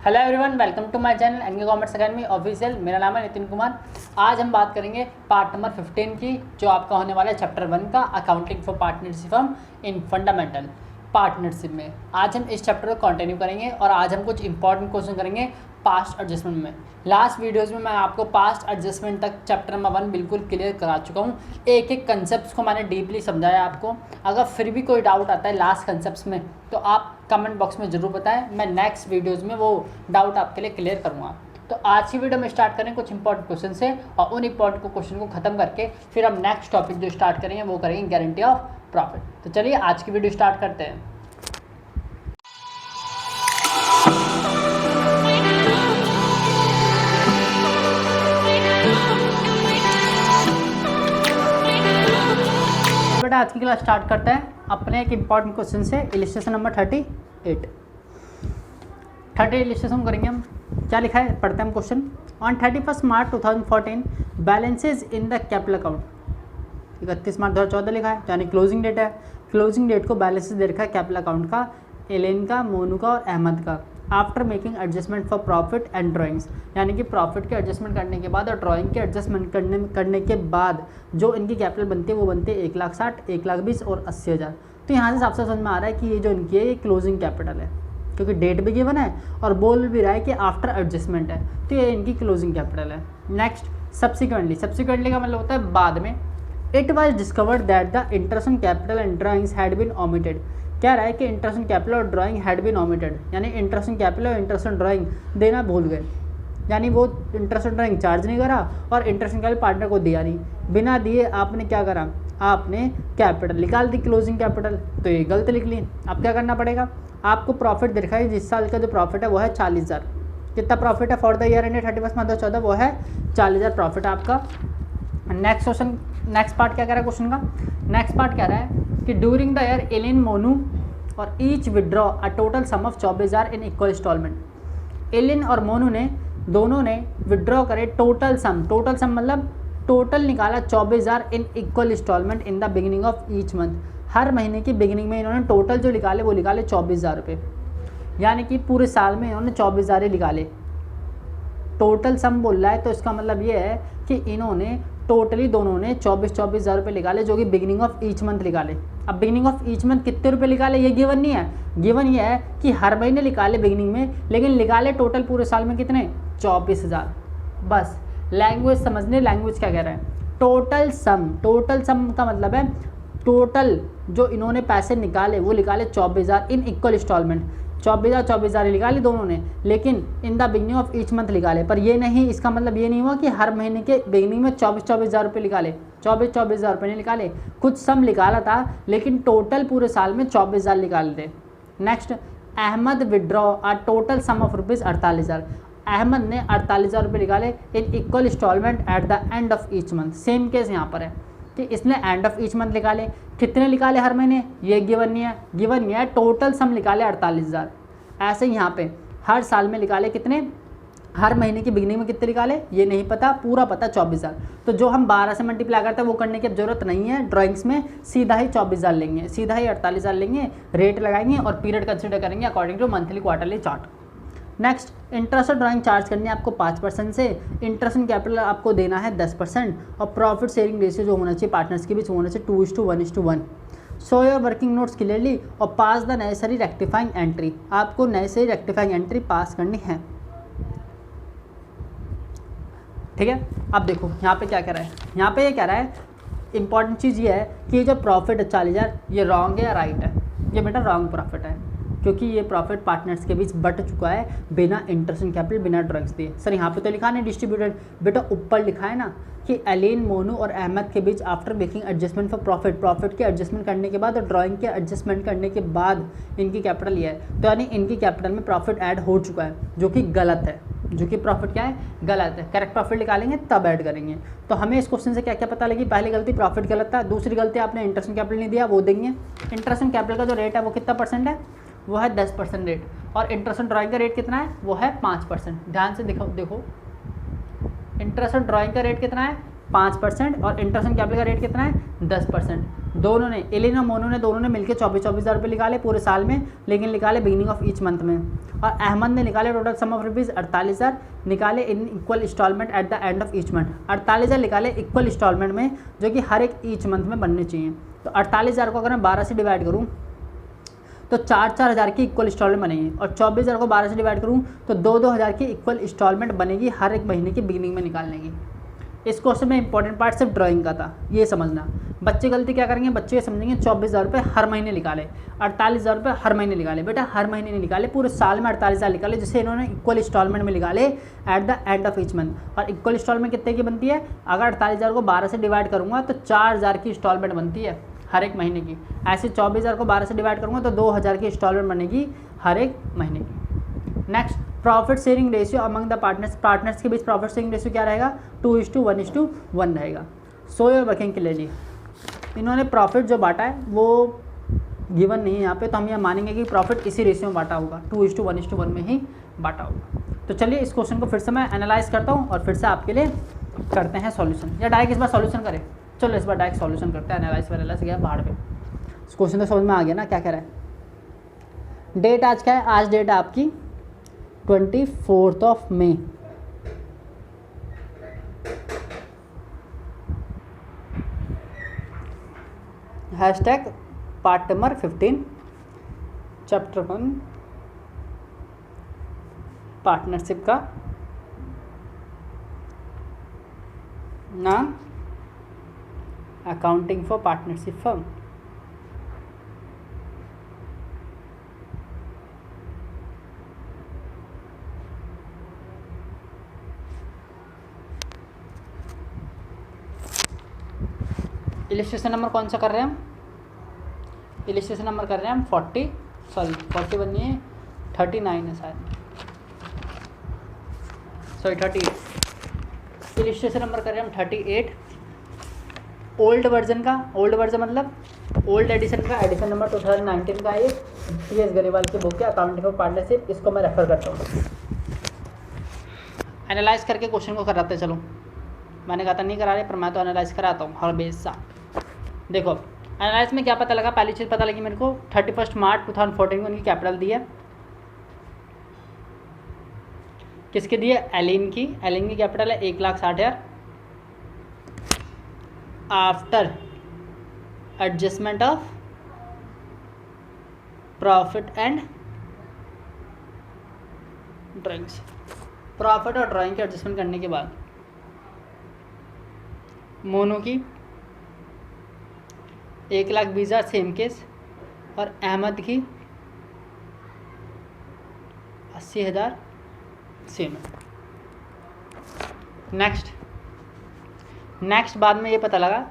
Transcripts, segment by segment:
Hello everyone, welcome to my channel NK commerce academy official. मेरा नाम है नितिन कुमार। आज हम बात करेंगे पार्ट नंबर 15 की, जो आपका होने वाला है चैप्टर 1 का, accounting for partnership firm in fundamental partnership में। आज हम इस चैप्टर को कंटिन्यू करेंगे और आज हम कुछ इंपॉर्टेंट क्वेश्चन करेंगे पास्ट एडजस्टमेंट में। लास्ट वीडियोज़ में मैं आपको पास्ट एडजस्टमेंट तक चैप्टर नंबर 1 बिल्कुल क्लियर करा चुका हूँ। एक एक कंसेप्ट को मैंने डीपली समझाया आपको। अगर फिर भी कोई डाउट आता है लास्ट कंसेप्ट में तो आप कमेंट बॉक्स में ज़रूर बताएं, मैं नेक्स्ट वीडियोज़ में वो डाउट आपके लिए क्लियर करूँगा। तो आज की वीडियो में स्टार्ट करें कुछ इंपॉर्टेंट क्वेश्चन से, और उन इंपॉर्टेंट क्वेश्चन को खत्म करके फिर हम नेक्स्ट टॉपिक जो स्टार्ट करेंगे वो करेंगे गारंटी ऑफ प्रॉफिट। तो चलिए आज की वीडियो स्टार्ट करते हैं। बेटा आज की क्लास स्टार्ट करते हैं अपने एक इंपॉर्टेंट क्वेश्चन से, इलिस्ट्रेशन नंबर 38 इलिस्ट्रेशन करेंगे हम। क्या लिखा है पढ़ते हैं हम question. On 31 March 2014 balances in the capital account. 31 मार्च 2014 लिखा है, यानी क्लोजिंग डेट है। क्लोजिंग डेट को बैलेंसेज दे रखा है कैपिटल अकाउंट का, एलेन का, मोनू का और अहमद का। After making adjustment for profit and drawings, यानी कि प्रॉफिट के एडजस्टमेंट करने के बाद और ड्राइंग के एडजस्टमेंट करने के बाद जो इनकी कैपिटल बनती है वो बनती है 1,60,000, 1,20,000 और 80,000। तो यहाँ से साफ साफ समझ में आ रहा है कि ये जो इनकी है ये क्लोजिंग कैपिटल है, क्योंकि डेट भी गिवन है और बोल भी रहा है कि आफ्टर एडजस्टमेंट है, तो ये इनकी क्लोजिंग कैपिटल है। नेक्स्ट सब्सिक्वेंटली का मतलब होता है बाद में। It was discovered that the interest on capital and drawings had been omitted. क्या रहा है कि इंटरेस्ट ऑन कैपिटल और ड्राइंग हैड बीन ओमिटेड, यानी इंटरेस्ट ऑन कैपिटल और इंटरेस्ट ऑन ड्राइंग देना भूल गए, यानी वो इंटरेस्ट ऑन ड्राइंग चार्ज नहीं करा और इंटरेस्ट ऑन कैपिटल पार्टनर को दिया नहीं। बिना दिए आपने क्या करा, आपने कैपिटल निकाल दी क्लोजिंग कैपिटल, तो ये गलत लिख ली। अब क्या करना पड़ेगा, आपको प्रॉफिट दे रखा है, जिस साल का जो प्रॉफिट है वो है 40,000। कितना प्रॉफिट है फॉर द ईयर एंडेड 31 मार्च 2014, वो है 40,000 प्रॉफिट आपका। नेक्स्ट क्वेश्चन, नेक्स्ट पार्ट क्या कह रहा है क्वेश्चन का। नेक्स्ट पार्ट कह रहा है कि during the year Elin, Monu और each withdraw a total sum of 24,000 in equal instalment. Elin और मोनू ने दोनों ने विड्रॉ करे टोटल सम मतलब टोटल निकाला 24,000 in equal instalment in the beginning of each month. हर महीने की बिगिनिंग में इन्होंने टोटल जो निकाले वो निकाले 24,000 रुपये, यानी कि पूरे साल में इन्होंने 24,000 ही निकाले। टोटल सम बोल रहा है तो इसका मतलब ये है कि इन्होंने टोटली दोनों ने 24,000 रुपये निकाले, जो कि बिगिनिंग ऑफ ईच मंथ निकाले। अब बिगिनिंग ऑफ ईच मंथ कितने रुपए निकाले ये गिवन नहीं है, गिवन ये है कि हर महीने निकाले बिगिनिंग में, लेकिन निकाले टोटल पूरे साल में कितने, 24,000। बस लैंग्वेज समझने, लैंग्वेज क्या कह रहा है, टोटल सम का मतलब है टोटल जो इन्होंने पैसे निकाले वो निकाले 24,000 इन इक्वल इंस्टॉलमेंट। 24,000 निकाली दोनों ने, लेकिन in the beginning of each month निकाले। पर ये नहीं, इसका मतलब ये नहीं हुआ कि हर महीने के बिगनिंग में 24,000 रुपये निकाले, 24,000 रुपये नहीं निकाले, कुछ सम निकाला था लेकिन टोटल पूरे साल में 24,000 निकाल थे। Next, Ahmed withdraw a total sum of rupees 48,000। Ahmed ने 48,000 रुपये निकाले in equal instalment at the end of each month. Same case यहाँ पर है कि इसने एंड ऑफ ईच मंथ निकाले, कितने निकाले हर महीने ये गिवन नहीं है, गिवन नहीं है टोटल सम निकाले 48,000। ऐसे ही यहाँ पे हर साल में निकाले कितने, हर महीने की बिगनिंग में कितने निकाले ये नहीं पता, पूरा पता 24,000। तो जो हम 12 से मल्टीप्लाई करते हैं वो करने की अब जरूरत नहीं है ड्राइंग्स में, सीधा ही 24,000 लेंगे, सीधा ही 48,000 लेंगे, रेट लगाएंगे और पीरियड कंसिडर करेंगे according to monthly quarterly chart. Next, interest और ड्राइंग चार्ज करनी है आपको 5% से, इंटरेस्ट इन कैपिटल आपको देना है 10% और प्रॉफिट शेयरिंग रेशियो जो होना चाहिए पार्टनर्स के बीच होना चाहिए 2:1:1। Show your working notes clearly और पास द नेसेसरी रेक्टिफाइंग एंट्री। आपको नेसेसरी रेक्टिफाइंग एंट्री पास करनी है, ठीक है। अब देखो यहाँ पे क्या कह रहा है, यहाँ पे ये कह रहा है इंपॉर्टेंट चीज़ ये है कि जो प्रॉफिट है 40,000 ये रॉन्ग है या राइट है। ये बेटा रॉन्ग प्रॉफिट है, क्योंकि ये प्रॉफिट पार्टनर्स के बीच बट चुका है बिना इंटरेस्ट इन कैपिटल, बिना ड्राइंग्स दिए। सर यहाँ पे तो लिखा नहीं डिस्ट्रीब्यूटेड, बेटा ऊपर लिखा है ना कि एलिन, मोनू और अहमद के बीच after making adjustment for profit के एडजस्टमेंट करने के बाद और ड्राइंग के एडजस्टमेंट करने के बाद इनकी कैपिटल ये है, तो यानी इनकी कैपिटल में प्रॉफिट ऐड हो चुका है, जो कि गलत है, जो कि प्रॉफिट क्या है, गलत है। करेक्ट प्रॉफिट निकालेंगे तब ऐड करेंगे। तो हमें इस क्वेश्चन से क्या क्या पता लगी, पहली गलती प्रॉफिट गलत था, दूसरी गलती आपने इंटरेस्ट इन कैपिटल नहीं दिया, वो देंगे। इंटरेस्ट इन कैपिटल का जो रेट है वो कितना परसेंट है, वो है 10% रेट, और इंटरेस्ट ऑन ड्राइंग का रेट कितना है, वो है 5%। ध्यान से देखो इंटरेस्ट ऑन ड्राइंग का रेट कितना है 5% और इंटरेस्ट ऑन कैपिटल का रेट कितना है 10%। दोनों ने, एलिन और मोनू ने दोनों ने मिलकर 24,000 रुपये निकाले पूरे साल में, लेकिन निकाले बिगिनिंग ऑफ ईच मंथ में। और अहमद ने निकाले टोटल सम ऑफ रुपीज़ 48,000, निकाले in equal instalment at the end of each month. 48,000 निकाले इक्वल इंस्टॉलमेंट में, जो कि हर एक ईच मंथ में बनने चाहिए। तो 48,000 को अगर मैं 12 से डिवाइड करूँ तो 4-4 हज़ार की इक्वल इंस्टॉलमेंट बनेगी, और 24,000 को 12 से डिवाइड करूँ तो 2-2 हज़ार की इक्वल इंस्टॉलमेंट बनेगी हर एक महीने की बिगिनिंग में निकालने की। इस क्वेश्चन में इंपॉर्टेंट पार्ट सिर्फ ड्राइंग का था, ये समझना। बच्चे गलती क्या करेंगे, बच्चे ये समझेंगे 24,000 रुपये हर महीने निकाले, 48,000 रुपये हर महीने निकाले। बेटा हर महीने नहीं निकाले, पूरे साल में 48,000 निकाले, जिसे इन्होंने इक्वल इंस्टॉलमेंट में निकाले at the end of each month. और इक्वल इंस्टॉलमेंट कितने की बनती है, अगर 48,000 को 12 से डिवाइड करूँगा तो 4,000 की इंस्टॉलमेंट बनती है हर एक महीने की। ऐसे 24,000 को 12 से डिवाइड करूँगा तो 2,000 की इंस्टॉलमेंट बनेगी हर एक महीने की। Next, profit sharing ratio among the partners के बीच प्रॉफिट शेयरिंग रेशियो क्या रहेगा, 2:1:1 रहेगा। So your working clearly. इन्होंने प्रॉफिट जो बांटा है वो गिवन नहीं है यहाँ पे, तो हम ये मानेंगे कि प्रॉफिट इसी रेशियो में बांटा होगा, 2:1:1 में ही बांटा होगा। तो चलिए इस क्वेश्चन को फिर से मैं एनालाइज करता हूँ और फिर से आपके लिए करते हैं सॉल्यूशन, या डायरेक्ट इस बार सॉल्यूशन करें। चलो इस बार डायरेक्ट सॉल्यूशन करते हैं, एनालाइज गया बाहर पे। इस क्वेश्चन तो समझ में आ गया ना क्या कह रहा है। डेट आज क्या है, आज डेट है आपकी 24 मई। Hashtag part number 15 chapter 1 partnership का नाम accounting for partnership firm. Illustration number कौन सा कर रहे हैं हम, इलिस्ट्रेशन नंबर कर रहे हैं हम 40 नहीं है 39 है शायद, सॉरी 38। इलिस्ट्रेशन नंबर कर रहे हैं हम 38 ओल्ड वर्जन का। ओल्ड वर्जन मतलब ओल्ड एडिशन का, एडिशन नंबर 2019 का है, PS गरेवाल की बुक है अकाउंटिंग फॉर पार्टनरशिप। इसको मैं रेफर करता हूँ। एनालाइज करके क्वेश्चन को कराते चलो, मैंने कहा था नहीं करा रहे, पर मैं तो एनालाइज कराता हूँ हर बेस सा। देखो एनालाइज में क्या पता लगा, पहली चीज़ पता लगी मेरे को 31 मार्च 2014 को उनकी कैपिटल दी है। किसके दी है, एलिन की। एलिन की कैपिटल है 1,60,000 after adjustment of profit and drawings. Profit और ड्राइंग के एडजस्टमेंट करने के बाद मोनू की 1,20,000 सेम केस, और अहमद की 80,000 सेम। नेक्स्ट बाद में ये पता लगा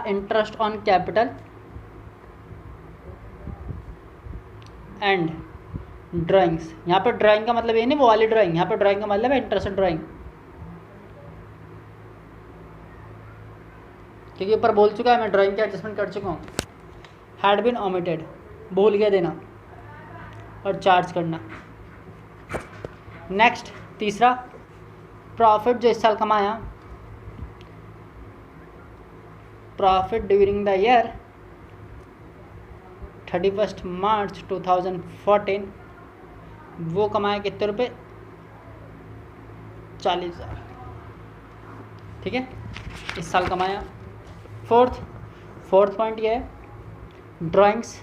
interest on capital and drawings. यहाँ पर ड्राइंग का मतलब ये नहीं वो वाली ड्राइंग, यहाँ पर ड्राइंग का मतलब है इंटरेस्ट ड्राइंग, क्योंकि ऊपर बोल चुका है मैं ड्राइंग के एडजस्टमेंट कर चुका हूँ। हैड बीन ओमिटेड, भूल गया देना और चार्ज करना। नेक्स्ट तीसरा, प्रॉफिट जो इस साल कमाया, प्रॉफिट ड्यूरिंग द ईयर 31 मार्च 2014, वो कमाया कितने रुपए, 40,000। ठीक है, इस साल कमाया। फोर्थ पॉइंट ये है ड्राइंग्स।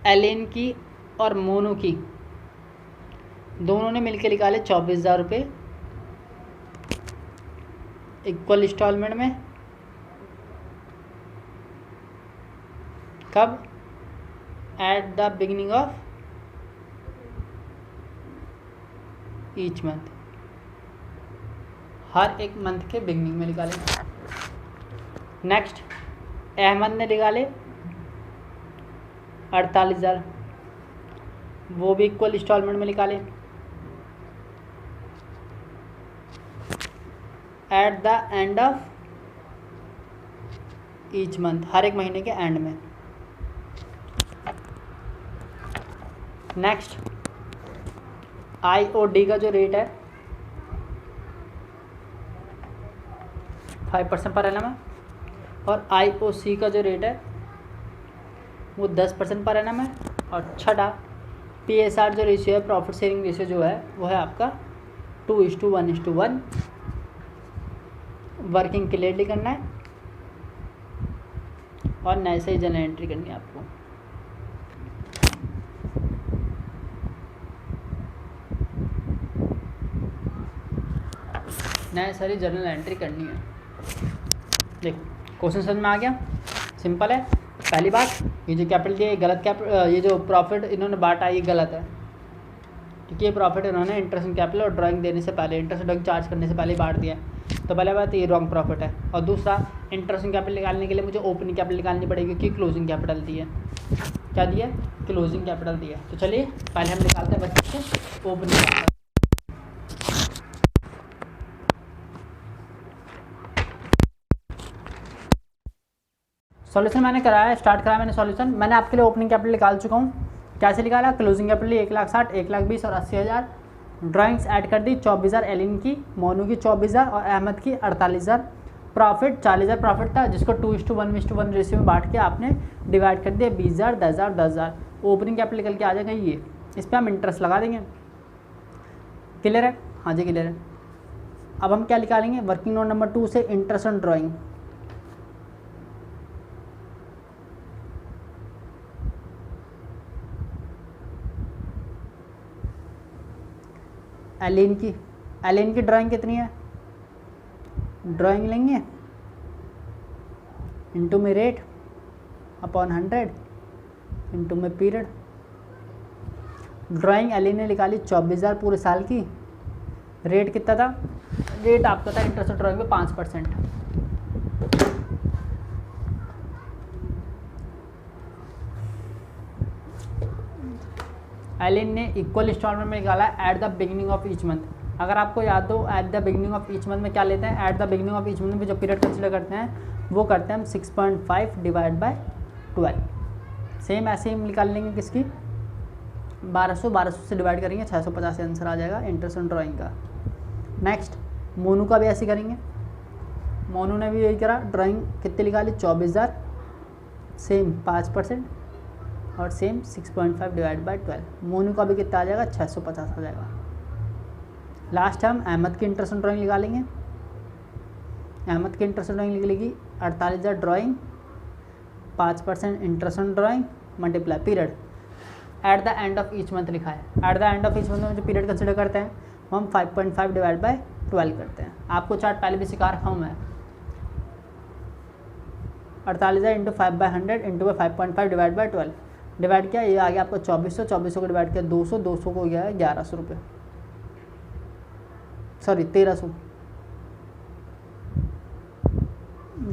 एलिन की और मोनू की दोनों ने मिलकर निकाले 24,000 रुपये इक्वल इंस्टॉलमेंट में। कब, at the beginning of each month, हर एक मंथ के बिगनिंग में निकालेंगे। नेक्स्ट अहमद ने निकाले 48,000, वो भी इक्वल इंस्टॉलमेंट में निकाले at the end of each month, हर एक महीने के एंड में। नेक्स्ट IOD का जो रेट है 5% पर एनम है, और IOC का जो रेट है वो 10% पर एनम है, और छठा PSR जो रेशियो है, प्रॉफिट शेयरिंग रेशियो जो है वो है आपका 2:1:1, वर्किंग क्लियरली करना है और नए से ही जनरल एंट्री करनी है आपको। नए सारी जर्नल एंट्री करनी है। देखो क्वेश्चन समझ में आ गया, सिंपल है। पहली बात, ये जो कैपिटल दिया ये गलत ये जो प्रॉफिट इन्होंने बांटा ये गलत है, क्योंकि ये प्रॉफिट इन्होंने इंटरेस्ट कैपिटल और ड्राइंग देने से पहले, इंटरेस्ट ड्राइंग चार्ज करने से पहले ही बांट दिया। तो पहले बात ये रॉन्ग प्रॉफिट है, और दूसरा इंटरेस्ट कैपिटल निकालने के लिए मुझे ओपनिंग कैपिटल निकालनी पड़ेगी, क्योंकि क्लोजिंग कैपिटल दी है। क्या दिया? क्लोजिंग कैपिटल दिया। तो चलिए पहले हम निकालते हैं बच्चे से ओपनिंग कैपिटल। सॉल्यूशन मैंने कराया, स्टार्ट कराया मैंने सॉल्यूशन। मैंने आपके लिए ओपनिंग कैपिटल निकाल चुका हूँ। कैसे निकाला? क्लोजिंग कैपिटल 1,60,000, 1,20,000 और 80,000। ड्राइंग्स ऐड कर दी 24,000 एलिन की, मोनू की 24,000 और अहमद की 48,000। प्रॉफिट 40,000 प्रॉफिट था, जिसको 2:1:1 रेशियो में बांट के आपने डिवाइड कर दिया 20,000, 10,000, 10,000। ओपनिंग कैपिटल निकल के आ जाएगा ये। इस पर हम इंटरेस्ट लगा देंगे। क्लियर है? हाँ जी क्लियर है। अब हम क्या निकालेंगे? वर्किंग नोट नंबर 2 से इंटरेस्ट ऑन ड्राइंग। एलिन की ड्राइंग कितनी है? ड्राइंग लेंगे इनटू में रेट अपॉन 100 इनटू में पीरियड। ड्राइंग एलिन ने निकाली 24,000 पूरे साल की। रेट कितना था? रेट आपका था इंटरेस्ट ड्राइंग में 5%। एलिन ने इक्वल इंस्टॉलमेंट में निकाला eight the beginning of each month. अगर आपको याद हो eight the beginning of each month में क्या लेते हैं? Eight the beginning of each month में जो पीरियड कंसिडर करते हैं वो करते हैं हम 6.5 डिवाइड बाय 12। सेम ऐसे ही हम निकाल लेंगे किसकी? 1200 से डिवाइड करेंगे 650 आंसर आ जाएगा इंटरेस्ट ऑन ड्राइंग का। नेक्स्ट मोनू का भी ऐसे करेंगे। मोनू ने भी यही करा, ड्राइंग कितनी निकाली? 24,000, सेम 5% और सेम 6.5 डिवाइड बाय 12। मोनू का भी कितना आ जाएगा? 650 आ जाएगा। लास्ट हम अहमद की इंटरेस्ट ऑन ड्राइंग निकालेंगे। अहमद की इंटरेस्ट ऑन ड्राइंग निकलेगी 48,000 drawing, 5% interest on drawing multiply period. Eight the end of each month लिखा है। Eight the end of each month में जो पीरियड कंसिडर करते हैं वो हम 5.5 डिवाइड बाय 12 करते हैं। आपको चार्ट पहले भी सिखा रखा हूँ मैं। 48,000 into 5/100 into 5.5 divide by 12 divide किया, ये आ गया आपको 2400, 2400 को डिवाइड किया 200, 200 को गया है 1100 रुपये, सॉरी 1300।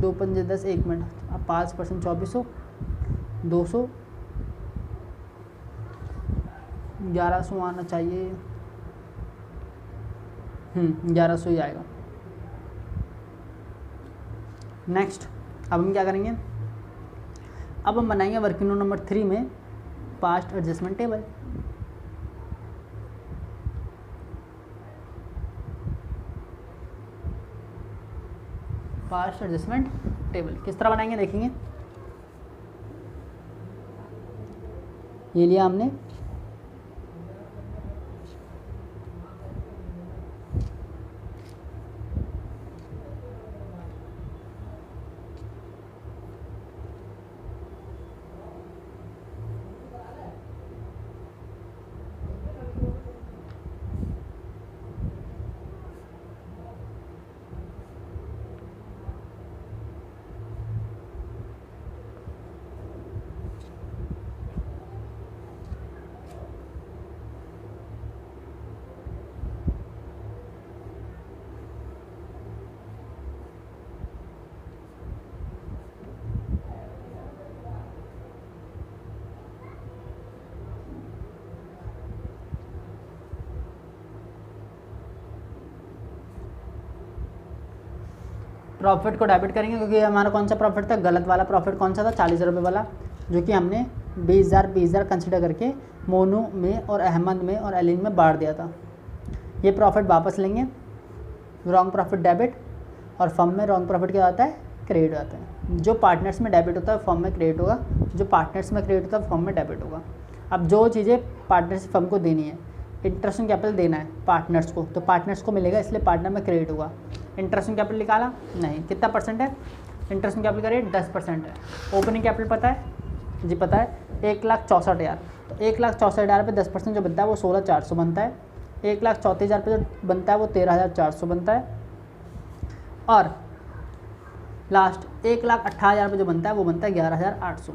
2 पंजे 10, 1 मिनट। अब 5% 2400, 200, 1100 आना चाहिए। 1100 ही आएगा। नेक्स्ट अब हम क्या करेंगे? अब हम बनाएंगे वर्किंग नोट नंबर 3 में past adjustment table. Past adjustment table किस तरह बनाएंगे देखेंगे। ये लिया हमने, प्रॉफिट को डेबिट करेंगे क्योंकि हमारा कौन सा प्रॉफिट था? गलत वाला प्रॉफिट कौन सा था? 40,000 रुपये वाला, जो कि हमने 20,000 कंसिडर करके मोनू में और अहमद में और एलिन में बांट दिया था। ये प्रॉफिट वापस लेंगे, रॉन्ग प्रॉफिट डेबिट, और फर्म में रॉन्ग प्रॉफिट क्या होता है, क्रेडिट हो जाता है। जो पार्टनर्स में डेबिट होता है फर्म में क्रेडिट होगा, जो पार्टनर्स में क्रेडिट होता है फर्म में डेबिट होगा। अब जो चीज़ें पार्टनर्स फर्म को देनी है, इंटरेस्ट ऑन कैपिटल देना है पार्टनर्स को, तो पार्टनर्स को मिलेगा, इसलिए पार्टनर में क्रेडिट होगा। इंटरेस्ट ऑन कैपिटल निकाला नहीं, कितना परसेंट है इंटरेस्ट ऑन कैपिटल का रेट, 10% है। ओपनिंग कैपिटल पता है जी, पता है 1,64,000, तो 1,64,000 पे 10% जो बनता है वो 16,400 बनता है। 1,34,000 पे जो बनता है वो 13,400 बनता है। और लास्ट 1,18,000 पे जो बनता है वो बनता है 11,800।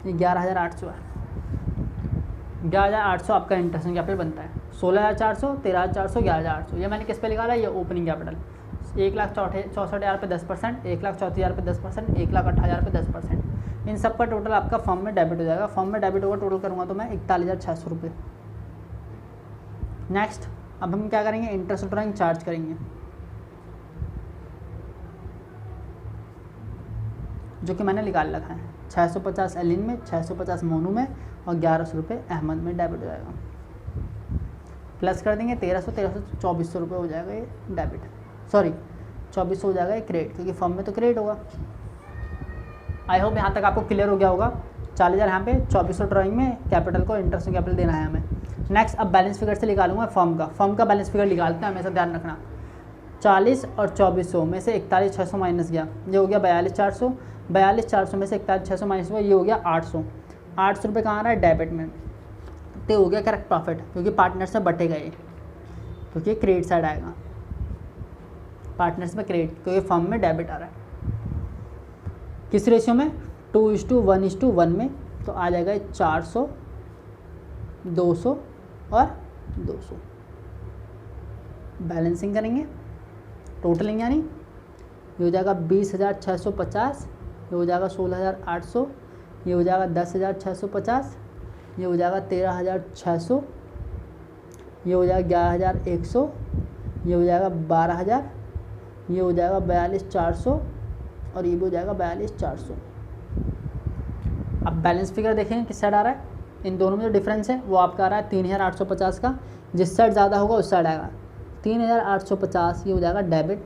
ये 11,800 है, 11,800 आपका इंटरेस्ट ऑन कैपिटल बनता है। 16,400, 13,400, 11,800। ये मैंने किस पे निकाला, ये ओपनिंग कैपिटल। 1,64,000 पे 10%, 1,34,000 पे 10%, 1,18,000 पे 10%। इन सब का टोटल आपका फॉर्म में डेबिट हो जाएगा। फॉर्म में डेबिट होगा, टोटल करूँगा तो मैं 41,600 रुपये। नेक्स्ट अब हम क्या करेंगे, इंटरेस्ट ड्राइंग चार्ज करेंगे, जो कि मैंने निकाल रखा है। 650 एलिन में, 650 मोनू में और 1100 रुपये अहमद में डेबिट हो जाएगा। प्लस कर देंगे 1300, 2400 रुपये हो जाएगा ये डेबिट, सॉरी 2400 हो जाएगा ये क्रेडिट, क्योंकि फर्म में तो क्रेडिट होगा। आई होप यहाँ तक आपको क्लियर हो गया होगा। 40,000 यहाँ पे, 2400 ड्राइंग में, कैपिटल को इंटरेस्ट कैपिटल देना है हमें। नेक्स्ट अब बैलेंस फिगर से निकालूंगा फर्म का बैलेंस फिगर निकालते हैं, हमेशा ध्यान रखना। 40 और 2400 में से 41,600 माइनस गया, ये हो गया 42,400। 42,400 में से 41,600 माइनस हुआ, ये हो गया 800। 800 रुपये कहाँ आ रहा है, डेबिट में, तो हो गया करेक्ट प्रॉफिट, क्योंकि पार्टनर्स में बटेगा ये, क्योंकि क्रेडिट साइड आएगा, पार्टनर्स में क्रेडिट, क्योंकि फर्म में डेबिट आ रहा है। किस रेशियो में, 2:1:1 में, तो आ जाएगा 400, 200 और 200। बैलेंसिंग करेंगे, टोटलिंग यानी ये हो जाएगा 20,650, ये हो जाएगा 16,800, ये हो जाएगा 10,650, ये हो जाएगा 13,600, ये हो जाएगा 11,100, ये हो जाएगा 12,000, ये हो जाएगा 42,400 और ये भी हो जाएगा 42,400। अब बैलेंस फिगर देखें किस साइड आ रहा है, इन दोनों में जो डिफरेंस है वो आपका आ रहा है 3,850 का, जिस साइड ज़्यादा होगा उस साइड आएगा 3,850, ये हो जाएगा डेबिट,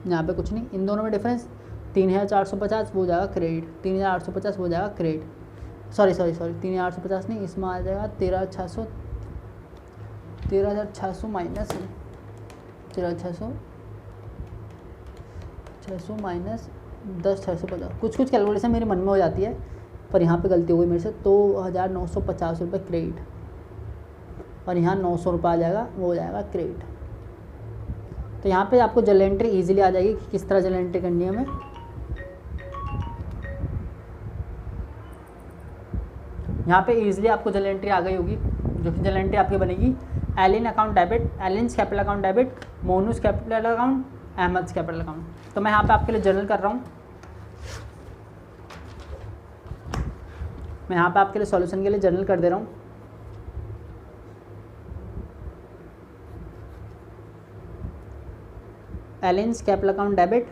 यहाँ पे कुछ नहीं। इन दोनों में डिफरेंस 3,450 वो हो जाएगा क्रेडिट, 3,850 हो जाएगा क्रेडिट, सॉरी 3,850 नहीं, इसमें आ जाएगा 13,600 माइनस 600 माइनस 10,650, कुछ कैलकुलेशन मेरे मन में हो जाती है, पर यहाँ पे गलती हो गई मेरे से। 2,950 रुपये क्रेडिट और यहाँ 900 रुपये आ जाएगा, वो हो जाएगा क्रेडिट। तो यहाँ पे आपको जर्नल एंट्री ईजिली आ जाएगी कि किस तरह जर्नल एंट्री करनी है हमें। यहाँ पे ईजिली आपको जर्नल एंट्री आ गई होगी, जो कि जर्नल एंट्री आपकी बनेगी Elin account debit, Elin's capital account debit, Monu's capital account, Ahmad's capital account. तो मैं यहाँ पे आपके लिए जर्नल कर रहा हूँ, मैं यहाँ पे आपके लिए सॉल्यूशन के लिए जर्नल कर दे रहा हूँ। Elin's capital account debit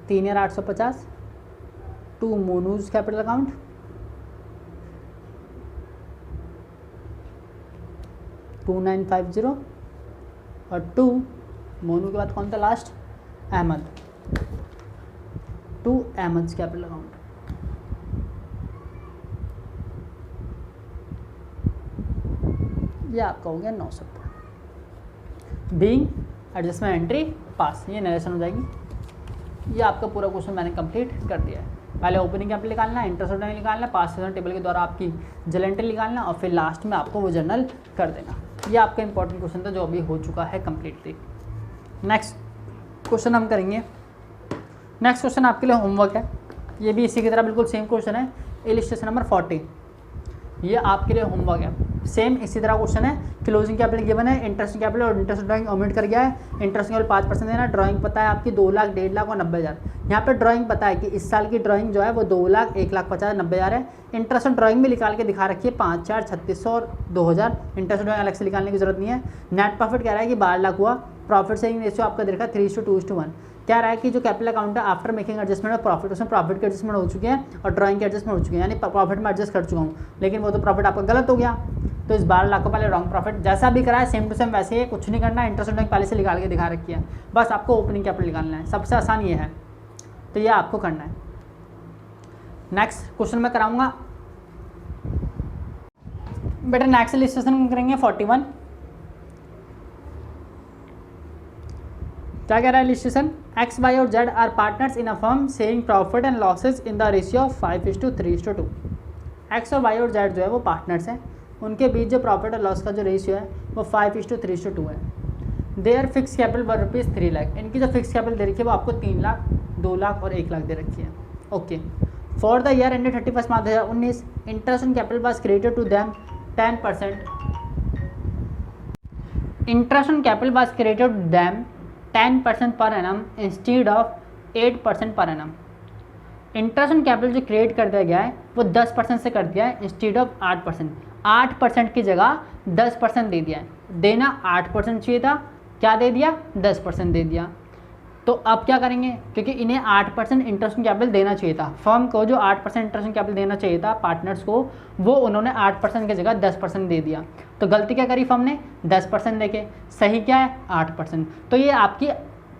3,850, to Monu's capital account 2,950 और 2 मोनू के बाद कौन था last, Ahmad, 2 Ahmad's capital account. ये आपका हो गया 900 रुपये। बीइंग एडजस्टमेंट एंट्री पास, ये नरेशन हो जाएगी। ये आपका पूरा क्वेश्चन मैंने कंप्लीट कर दिया है। पहले ओपनिंग कैपिटल निकालना है, इंटरेस्ट रेट निकालना है, पास टेबल के द्वारा आपकी जर्नल एंट्री निकालना और फिर लास्ट में आपको वो जर्नल कर देना। ये आपका इंपॉर्टेंट क्वेश्चन था जो अभी हो चुका है कम्प्लीटली। नेक्स्ट क्वेश्चन हम करेंगे। नेक्स्ट क्वेश्चन आपके लिए होमवर्क है, ये भी इसी की तरह बिल्कुल सेम क्वेश्चन है, इलिस्ट्रेशन नंबर 40। ये आपके लिए होमवर्क है, सेम इसी तरह क्वेश्चन है। क्लोजिंग कैपिटल गिवन है, इंटरेस्ट कैपिटल और इंटरेस्ट ड्राइंग ओमिट कर गया है। इंटरेस्ट कैपिटल 5% देना, ड्राइंग पता है आपकी 2 लाख, 1.5 लाख और 90,000। यहाँ पे ड्राइंग पता है कि इस साल की ड्राइंग जो है वो 2 लाख, 1 लाख 50,000, 90,000 है। इंटरेस्ट ड्राइंग में निकाल के दिखा रखी है 5, 4, 3600 और 2,000। इंटरेस्ट ड्राइंग अलग से निकालने की जरूरत नहीं है। नेट प्रॉफिट कह रहा है कि 12 लाख हुआ। प्रॉफिट सेविंग रेशियो आपका देखा 3:2:1। क्या रहा है कि जो कैपिटल अकाउंट है after making adjustment of profit, उसमें प्रॉफिट के एडजस्टमेंट हो चुके हैं और ड्राइंग के एडजस्टमेंट हो चुके हैं, यानी प्रॉफिट में एडजस्ट कर चुका हूँ, लेकिन वो तो प्रॉफिट आपका गलत हो गया। तो इस 12 लाख को पहले रॉन्ग प्रॉफिट जैसा भी करा है सेम टू सेम वैसे ही, कुछ नहीं करना है, इंटरेस्ट रेट पहले से निकाल के दिखा रखी है, बस आपको ओपनिंग कैपिटल निकालना है, सबसे आसान ये है, तो ये आपको करना है। नेक्स्ट क्वेश्चन मैं कराऊंगा बेटा, नेक्स्ट इलस्ट्रेशन करेंगे 41। क्या कह रहा है इलस्ट्रेशन, एक्स वाई और Z are partners in a firm sharing profit and losses in the ratio of 5:3:2। X और वाई और जेड जो है वो पार्टनर्स हैं, उनके बीच जो प्रॉफिट और लॉस का जो रेशियो है वो 5:3:2 है। देयर फिक्स कैपिटल वर ₹3 लाख, इनकी जो फिक्स कैपिटल दे रखी है वो आपको 3 लाख, 2 लाख और 1 लाख दे रखी है। Okay, for the year ended 31 March 2019 interest on capital was created to them 10%। Interest on capital was created to them 10% per annum instead of 8% per annum. Interest on capital जो create कर दिया गया है वो 10% से कर दिया है इंस्टीड ऑफ 8%। 8% की जगह 10% दे दिया है, देना 8% चाहिए था, क्या दे दिया 10% दे दिया। तो अब क्या करेंगे, क्योंकि इन्हें 8% इंटरेस्ट ऑन कैपिटल देना चाहिए था, फर्म को जो 8% इंटरेस्ट ऑन कैपिटल देना चाहिए था पार्टनर्स को, वो उन्होंने 8% की जगह 10% दे दिया। तो गलती क्या करी फर्म ने, 10% देके, सही क्या है 8%। तो ये आपकी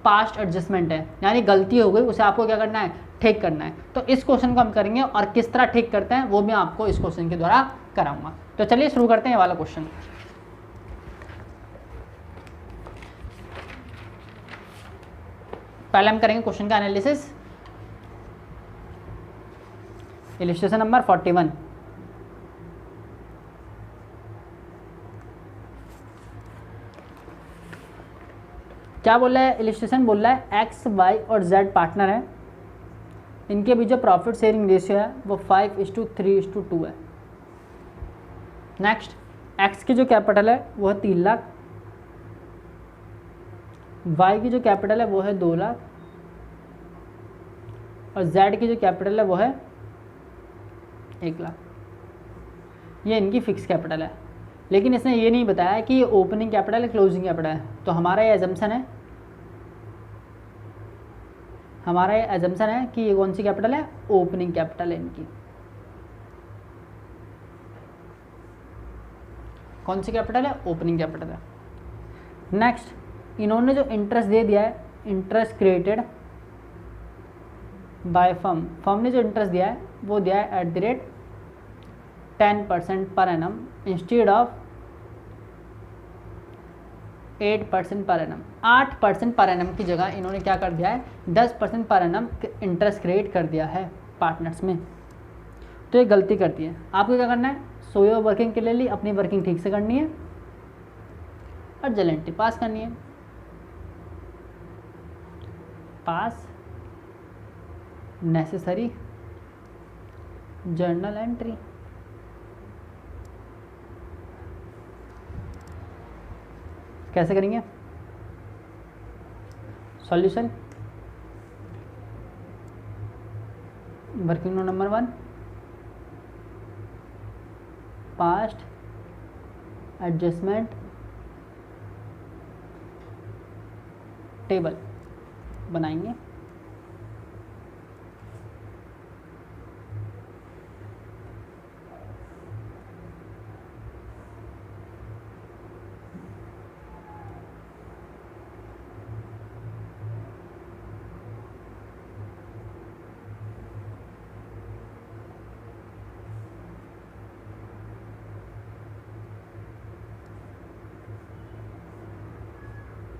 पास्ट एडजस्टमेंट है, यानी गलती हो गई, उसे आपको क्या करना है, ठीक करना है। तो इस क्वेश्चन को हम करेंगे और किस तरह ठीक करते हैं वो मैं आपको इस क्वेश्चन के द्वारा कराऊंगा। तो चलिए शुरू करते हैं ये वाला क्वेश्चन। पहले हम करेंगे क्वेश्चन का एनालिसिस। Illustration number 41। क्या बोल रहा है इलस्ट्रेशन, बोल रहा है एक्स वाई और जेड पार्टनर है, इनके बीच जो प्रॉफिट शेयरिंग रेशियो है वो 5:3:2 है। नेक्स्ट, एक्स की जो कैपिटल है वो है 3 लाख, वाई की जो कैपिटल है वो है 2 लाख और जेड की जो कैपिटल है वो है 1 लाख। ये इनकी फिक्स कैपिटल है, लेकिन इसने ये नहीं बताया कि ये ओपनिंग कैपिटल है क्लोजिंग कैपिटल है। तो हमारा ये एजम्पशन है, कि ये कौन सी कैपिटल है, ओपनिंग कैपिटल है इनकी। कौन सी कैपिटल है, ओपनिंग कैपिटल है। नेक्स्ट, इन्होंने जो इंटरेस्ट दे दिया है, इंटरेस्ट क्रिएटेड बाय फर्म ने जो इंटरेस्ट दिया है वो दिया है @10% per annum instead of 8% per annum. 8% per annum की जगह इन्होंने क्या कर दिया है, 10% पर एनम इंटरेस्ट क्रिएट कर दिया है पार्टनर्स में। तो ये गलती करती है, आपको क्या करना है, सो योर वर्किंग क्लियरली, अपनी वर्किंग ठीक से करनी है और जर्नल एंट्री पास करनी है। पास नेसेसरी जर्नल एंट्री। कैसे करेंगे, solution, working note number 1, past adjustment table बनाएंगे।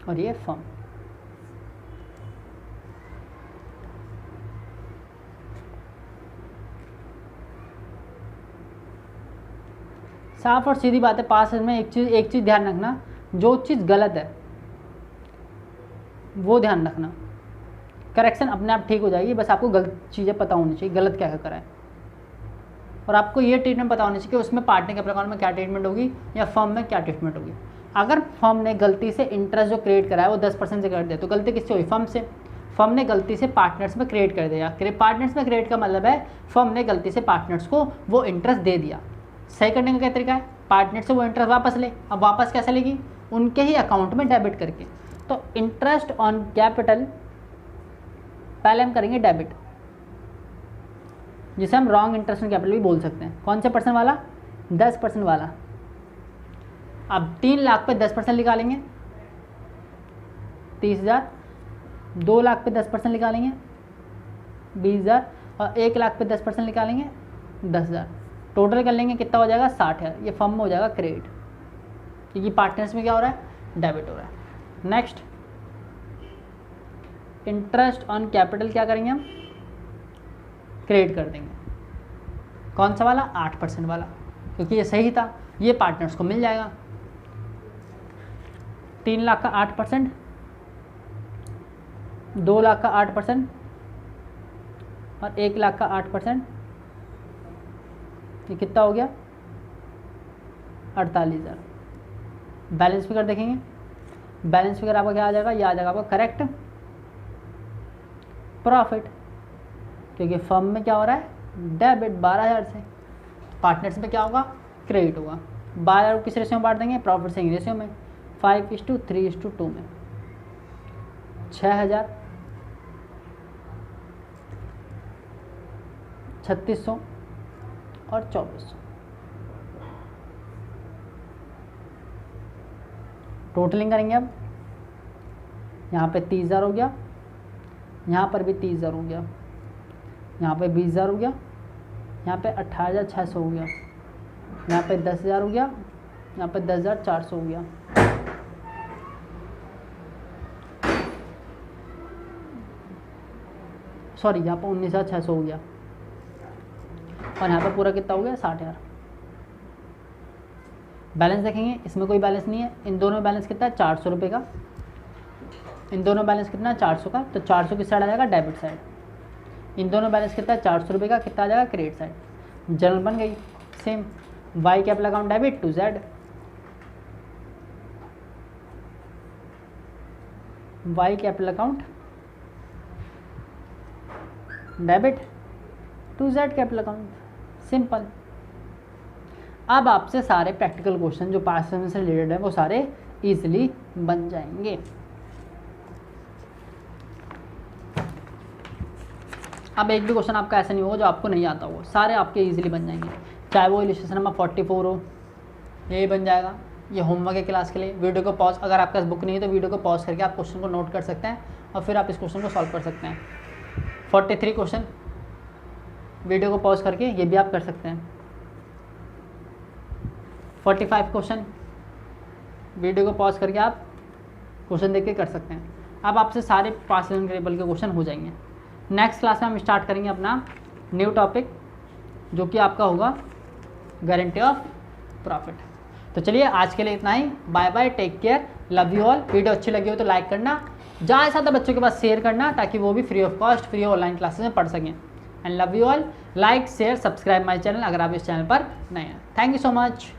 और ये फर्म, साफ और सीधी बात है। पास में एक चीज़ ध्यान रखना, जो चीज़ गलत है वो ध्यान रखना, करेक्शन अपने आप ठीक हो जाएगी, बस आपको गलत चीज़ें पता होनी चाहिए, गलत क्या क्या करा है, और आपको ये ट्रीटमेंट पता होनी चाहिए कि उसमें पार्टनर के प्रकार में क्या ट्रीटमेंट होगी या फर्म में क्या ट्रीटमेंट होगी। अगर फर्म ने गलती से इंटरेस्ट जो क्रिएट करा है वो 10% से कर दिया तो गलती किससे हुई, फर्म से। फर्म ने गलती से पार्टनर्स में क्रिएट कर दिया, पार्टनर्स में क्रिएट का मतलब है फर्म ने गलती से पार्टनर्स को वो इंटरेस्ट दे दिया। सही करने का क्या तरीका है, पार्टनर से वो इंटरेस्ट वापस ले। अब वापस कैसे लेगी, उनके ही अकाउंट में डेबिट करके। तो इंटरेस्ट ऑन कैपिटल पहले हम करेंगे डेबिट, जिसे हम रॉन्ग इंटरेस्ट ऑन कैपिटल भी बोल सकते हैं। कौन से परसेंट वाला, 10% वाला। अब 3 लाख पे 10% निकालेंगे 30,000, 2 लाख पे 10% निकालेंगे 20,000 और 1 लाख पे 10% निकालेंगे 10,000। टोटल कर लेंगे कितना हो जाएगा 60,000। ये फर्म में हो जाएगा क्रेडिट, क्योंकि पार्टनर्स में क्या हो रहा है डेबिट हो रहा है। नेक्स्ट इंटरेस्ट ऑन कैपिटल क्या करेंगे हम क्रेडिट कर देंगे। कौन सा वाला 8% वाला, क्योंकि ये सही था, ये पार्टनर्स को मिल जाएगा। 3 लाख का 8%, 2 लाख का 8% और 1 लाख का 8%, ये कितना हो गया 48,000। बैलेंस फिगर देखेंगे, बैलेंस फिगर आपका क्या आ जाएगा, ये आ जाएगा आपका करेक्ट प्रॉफिट, क्योंकि फर्म में क्या हो रहा है डेबिट 12,000 से, पार्टनर्स में क्या होगा क्रेडिट होगा। 12,000 किस रेशियो में बांट देंगे, प्रॉफिट सेविंग रेशियो में 5:3:2 में। 6,000, 3,600 और 2,400। टोटलिंग करेंगे अब, यहाँ पे 30,000 हो गया, यहाँ पर भी 30,000 हो गया, यहाँ पे 20,000 हो गया, यहाँ पे 18,600 हो गया, यहाँ पे 10,000 हो गया, यहाँ पे 10,400 हो गया। सॉरी, यहाँ पे 19,600 हो गया और यहाँ पे पूरा कितना हो गया 60,000। बैलेंस देखेंगे, इसमें कोई बैलेंस नहीं है। इन दोनों में बैलेंस कितना है 400 रुपये का, इन दोनों बैलेंस कितना है 400 का, तो 400 किस साइड आ जाएगा डेबिट साइड। इन दोनों बैलेंस कितना है 400 रुपये का, कितना आ जाएगा क्रेडिट साइड। जर्नल बन गई same, Y capital account debit to Z, Y capital account debit to Z capital account, simple. अब आपसे सारे प्रैक्टिकल क्वेश्चन जो पास्ट समय से रिलेटेड है वो सारे इजीली बन जाएंगे। अब एक भी क्वेश्चन आपका ऐसा नहीं होगा जो आपको नहीं आता हो, सारे आपके इजीली बन जाएंगे। चाहे वो इलस्ट्रेशन नंबर 44 हो, ये बन जाएगा। ये होमवर्क है क्लास के लिए। वीडियो को पॉज, अगर आपके पास बुक नहीं है तो वीडियो को पॉज करके आप क्वेश्चन को नोट कर सकते हैं और फिर आप इस क्वेश्चन को सॉल्व कर सकते हैं। 43 क्वेश्चन वीडियो को पॉज करके ये भी आप कर सकते हैं। 45 क्वेश्चन वीडियो को पॉज करके आप क्वेश्चन देख के कर सकते हैं। अब आपसे सारे पास्ट लेवल के क्वेश्चन हो जाएंगे। नेक्स्ट क्लास में हम स्टार्ट करेंगे अपना न्यू टॉपिक, जो कि आपका होगा गारंटी ऑफ प्रॉफिट। तो चलिए आज के लिए इतना ही। Bye bye, take care, love you all. Video अच्छी लगी हो तो लाइक करना, ज़्यादा से ज़्यादा बच्चों के पास शेयर करना, ताकि वो भी free of cost free online classes में पढ़ सकें। And love you all. Like share subscribe my channel अगर आप इस चैनल पर नए हैं। Thank you so much.